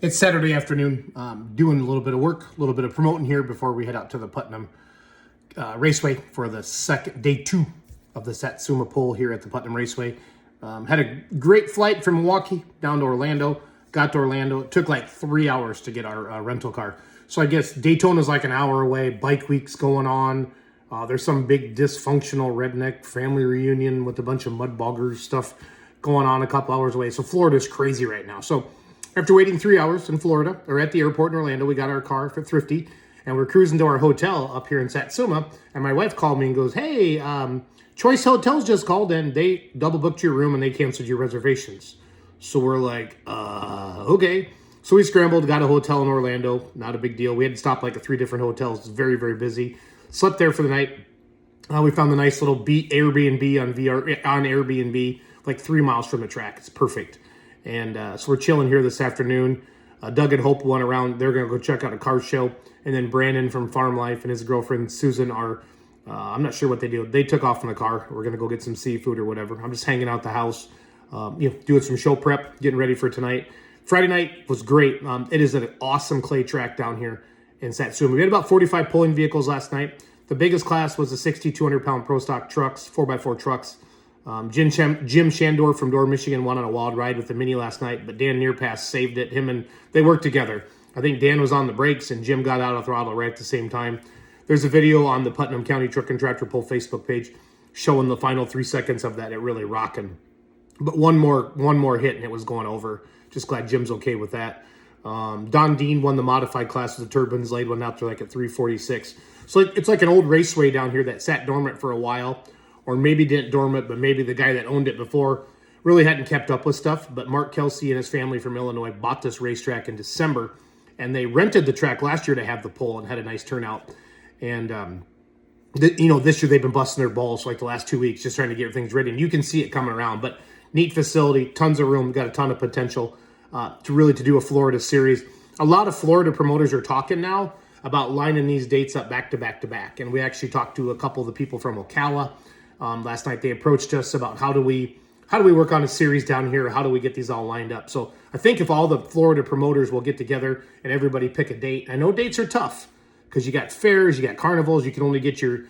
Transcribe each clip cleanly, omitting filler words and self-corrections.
It's Saturday afternoon, doing a little bit of work, a little bit of promoting here before we head out to the Putnam Raceway for the day 2 of the Satsuma Pole here at the Putnam Raceway. Had a great flight from Milwaukee down to Orlando. Got to Orlando. It took like 3 hours to get our rental car. So I guess Daytona's like an hour away. Bike week's going on. There's some big dysfunctional redneck family reunion with a bunch of mud boggers stuff going on a couple hours away. So Florida's crazy right now. So after waiting 3 hours in Florida, or at the airport in Orlando, we got our car for Thrifty, and we're cruising to our hotel up here in Satsuma, and my wife called me and goes, hey, Choice Hotels just called, and they double booked your room, and they canceled your reservations. So we're like, okay. So we scrambled, got a hotel in Orlando, not a big deal. We had to stop like at 3 different hotels, very, very busy. Slept there for the night. We found a nice little Airbnb on Airbnb, like 3 miles from the track. It's perfect. And so we're chilling here this afternoon. Doug and Hope went around. They're going to go check out a car show. And then Brandon from Farm Life and his girlfriend Susan are, I'm not sure what they do. They took off in the car. We're going to go get some seafood or whatever. I'm just hanging out the house, doing some show prep, getting ready for tonight. Friday night was great. It is an awesome clay track down here in Satsuma. We had about 45 pulling vehicles last night. The biggest class was the 6,200-pound Pro Stock trucks, 4x4 trucks. Jim Shandor from Door, Michigan won on a wild ride with the Mini last night, but Dan Nearpass saved it. They worked together. I think Dan was on the brakes and Jim got out of throttle right at the same time. There's a video on the Putnam County Truck and Tractor Pull Facebook page showing the final 3 seconds of that. It really rocking. But one more hit and it was going over. Just glad Jim's okay with that. Don Dean won the modified class with the turbines, laid one out there like at 346. So it's like an old raceway down here that sat dormant for a while. Or maybe didn't dormant, but maybe the guy that owned it before really hadn't kept up with stuff. But Mark Kelsey and his family from Illinois bought this racetrack in December, and they rented the track last year to have the pole and had a nice turnout. And, this year they've been busting their balls for like the last 2 weeks, just trying to get things ready. And you can see it coming around. But neat facility, tons of room, got a ton of potential to do a Florida series. A lot of Florida promoters are talking now about lining these dates up back to back to back. And we actually talked to a couple of the people from Ocala. Last night they approached us about how do we work on a series down here? How do we get these all lined up? So I think if all the Florida promoters will get together and everybody pick a date. I know dates are tough because you got fairs, you got carnivals, you can only get your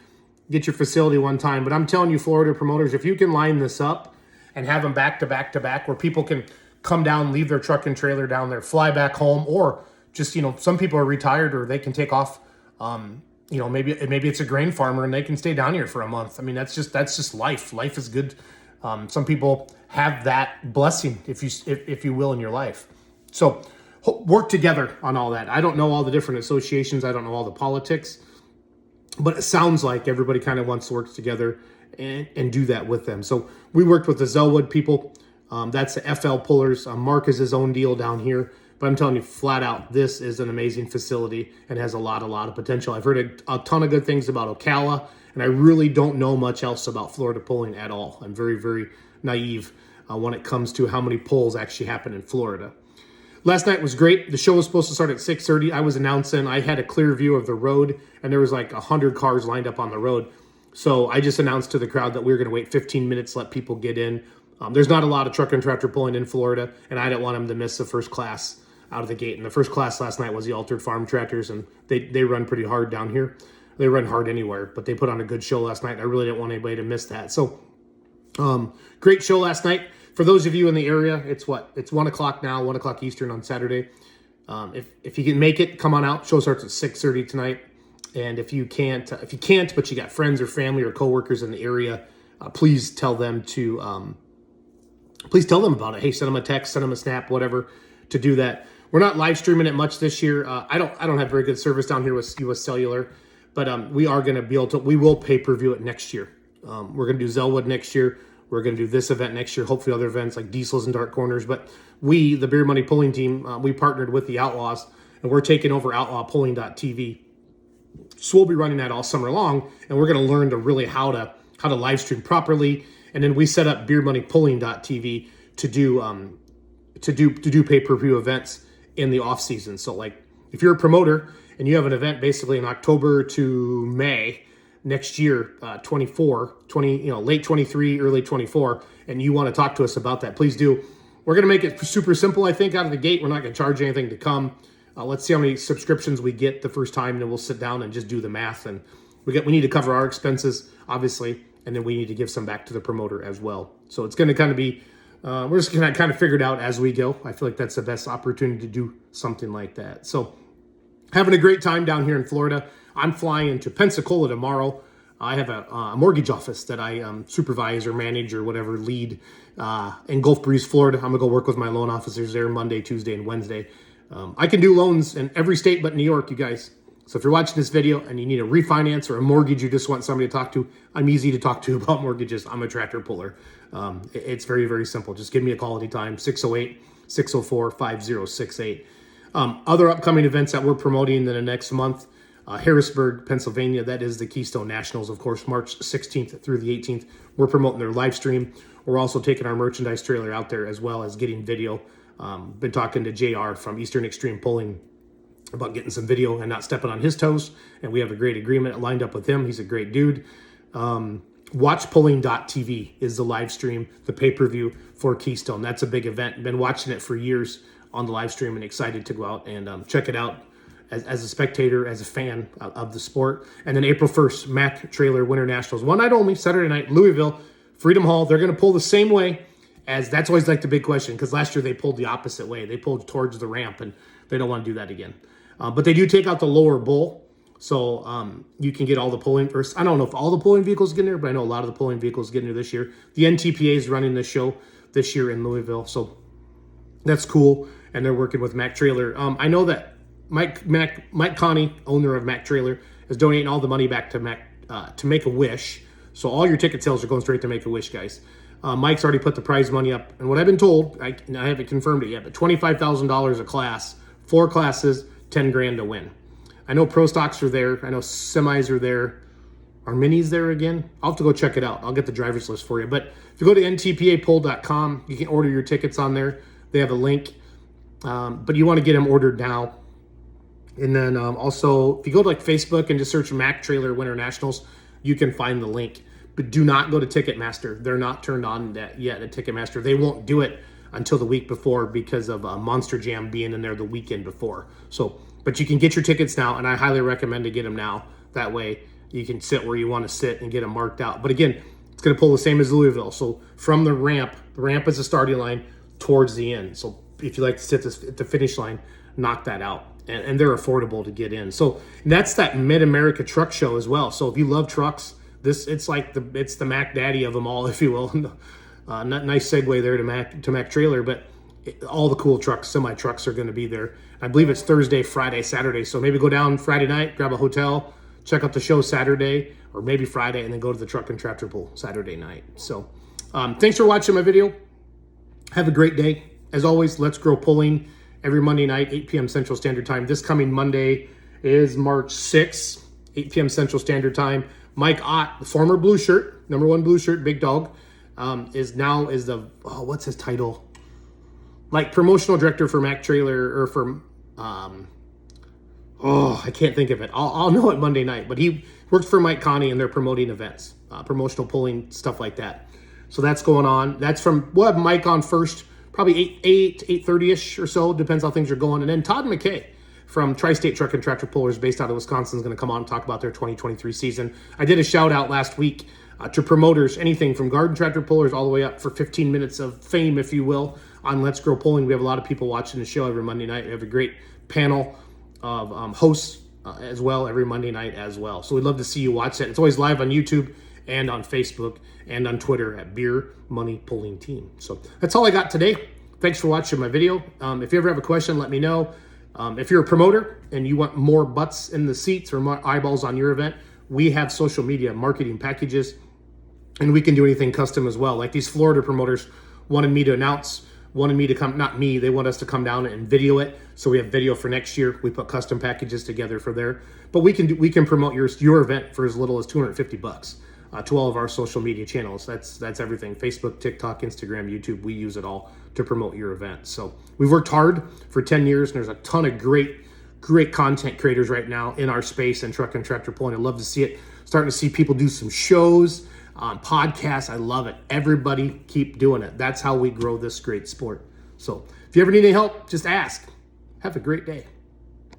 facility one time. But I'm telling you, Florida promoters, if you can line this up and have them back to back to back, where people can come down, leave their truck and trailer down there, fly back home, or just some people are retired or they can take off. Maybe it's a grain farmer and they can stay down here for a month. I mean, that's just life. Life is good. Some people have that blessing, if you will, in your life. So work together on all that. I don't know all the different associations. I don't know all the politics, but it sounds like everybody kind of wants to work together and do that with them. So we worked with the Zellwood people. That's the FL Pullers. Mark is his own deal down here. But I'm telling you, flat out, this is an amazing facility and has a lot of potential. I've heard a ton of good things about Ocala, and I really don't know much else about Florida pulling at all. I'm very, very naive when it comes to how many pulls actually happen in Florida. Last night was great. The show was supposed to start at 6:30. I was announcing. I had a clear view of the road, and there was like 100 cars lined up on the road. So I just announced to the crowd that we were going to wait 15 minutes, let people get in. There's not a lot of truck and tractor pulling in Florida, and I didn't want them to miss the first class out of the gate. And the first class last night was the Altered Farm Tractors, and they run pretty hard down here. They run hard anywhere, but they put on a good show last night, and I really didn't want anybody to miss that. So great show last night. For those of you in the area, it's 1 o'clock now, 1 o'clock Eastern on Saturday. If you can make it, come on out. Show starts at 6:30 tonight. And if you can't, but you got friends or family or coworkers in the area, please tell them about it. Hey, send them a text, send them a snap, whatever, to do that. We're not live streaming it much this year. I don't have very good service down here with US Cellular, but we are going to be able to. We will pay-per-view it next year. We're going to do Zellwood next year. We're going to do this event next year. Hopefully, other events like Diesels and Dark Corners. But we, the Beer Money Pulling Team, we partnered with the Outlaws, and we're taking over outlawpulling.tv. So we'll be running that all summer long, and we're going to learn to really how to live stream properly. And then we set up beermoneypulling.tv to do pay-per-view events in the off season. So like if you're a promoter and you have an event basically in October to May next year, late 23, early 24, and you want to talk to us about that, please do. we're going to make it super simple, I think, out of the gate. We're not going to charge anything to come. Let's see how many subscriptions we get the first time, and then we'll sit down and just do the math. And we need to cover our expenses, obviously, and then we need to give some back to the promoter as well. So it's going to kind of be, we're just going to kind of figure it out as we go. I feel like that's the best opportunity to do something like that. So having a great time down here in Florida. I'm flying into Pensacola tomorrow. I have a mortgage office that I supervise or manage or whatever, lead in Gulf Breeze, Florida. I'm going to go work with my loan officers there Monday, Tuesday, and Wednesday. I can do loans in every state but New York, you guys. So if you're watching this video and you need a refinance or a mortgage, you just want somebody to talk to, I'm easy to talk to about mortgages. I'm a tractor puller. It's very, very simple. Just give me a call anytime, 608-604-5068. Other upcoming events that we're promoting in the next month, Harrisburg, Pennsylvania, that is the Keystone Nationals, of course, March 16th through the 18th. We're promoting their live stream. We're also taking our merchandise trailer out there as well as getting video. Been talking to JR from Eastern Extreme Pulling about getting some video and not stepping on his toes. And we have a great agreement lined up with him. He's a great dude. Watchpulling.tv is the live stream, the pay-per-view for Keystone. That's a big event. Been watching it for years on the live stream and excited to go out and check it out as a spectator, as a fan of the sport. And then April 1st, Mac Trailer Winter Nationals. One night only, Saturday night, Louisville, Freedom Hall. They're going to pull the same way as, that's always like the big question, because last year they pulled the opposite way. They pulled towards the ramp, and they don't want to do that again. But they do take out the lower bowl, so you can get all the pulling first. I don't know if all the pulling vehicles get in there, but I know a lot of the pulling vehicles get in there this year. The NTPA is running this show this year in Louisville, so that's cool. And they're working with Mac Trailer. I know that Mike Connie, owner of Mac Trailer, is donating all the money back to Make-A-Wish. So all your ticket sales are going straight to Make-A-Wish, guys. Mike's already put the prize money up, and what I've been told, I haven't confirmed it yet, but $25,000 a class, 4 classes, 10 grand to win. I know Pro Stocks are there. I know semis are there. Are minis there again? I'll have to go check it out. I'll get the driver's list for you. But if you go to ntpapoll.com, you can order your tickets on there. They have a link, but you want to get them ordered now. And then also, if you go to like Facebook and just search Mac Trailer Winter Nationals, you can find the link. But do not go to Ticketmaster. They're not turned on that yet at Ticketmaster. They won't do it until the week before because of Monster Jam being in there the weekend before. So, but you can get your tickets now, and I highly recommend to get them now. That way you can sit where you want to sit and get them marked out. But again, it's going to pull the same as Louisville. So from the ramp is the starting line towards the end. So if you like to sit at the finish line, knock that out. And they're affordable to get in. So that's that Mid-America Truck Show as well. So if you love trucks, it's the Mac Daddy of them all, if you will. Nice segue there to Mac Trailer, but all the cool trucks, semi trucks, are going to be there. I believe it's Thursday, Friday, Saturday. So maybe go down Friday night, grab a hotel, check out the show Saturday, or maybe Friday, and then go to the Truck and Tractor Pull Saturday night. So thanks for watching my video. Have a great day. As always, Let's Grow Pulling every Monday night, 8 p.m. Central Standard Time. This coming Monday is March 6th, 8 p.m. Central Standard Time. Mike Ott, the former blue shirt, #1 blue shirt, big dog, is the, what's his title? Like promotional director for Mac Trailer, or for, I can't think of it. I'll know it Monday night, but he works for Mike Connie, and they're promoting events, promotional pulling, stuff like that. So that's going on. We'll have Mike on first, probably 8:30ish or so, depends how things are going. And then Todd McKay from Tri-State Truck and Tractor Pullers, based out of Wisconsin, is going to come on and talk about their 2023 season. I did a shout out last week to promoters, anything from garden tractor pullers all the way up for 15 minutes of fame, if you will, on Let's Grow Pulling. We have a lot of people watching the show every Monday night. We have a great panel of hosts as well every Monday night as well. So we'd love to see you watch that. It's always live on YouTube and on Facebook and on Twitter at Beer Money Pulling Team. So that's all I got today. Thanks for watching my video. If you ever have a question, let me know. If you're a promoter and you want more butts in the seats or more eyeballs on your event, we have social media marketing packages, and we can do anything custom as well. Like these Florida promoters wanted me to come, not me, they want us to come down and video it. So we have video for next year. We put custom packages together for there. But we can promote your event for as little as $250 to all of our social media channels. That's everything. Facebook, TikTok, Instagram, YouTube. We use it all to promote your event. So we've worked hard for 10 years, and there's a ton of great content creators right now in our space and truck and tractor pulling. I love to see it. Starting to see people do some shows on podcasts. I love it. Everybody keep doing it. That's how we grow this great sport. So if you ever need any help, just ask. Have a great day.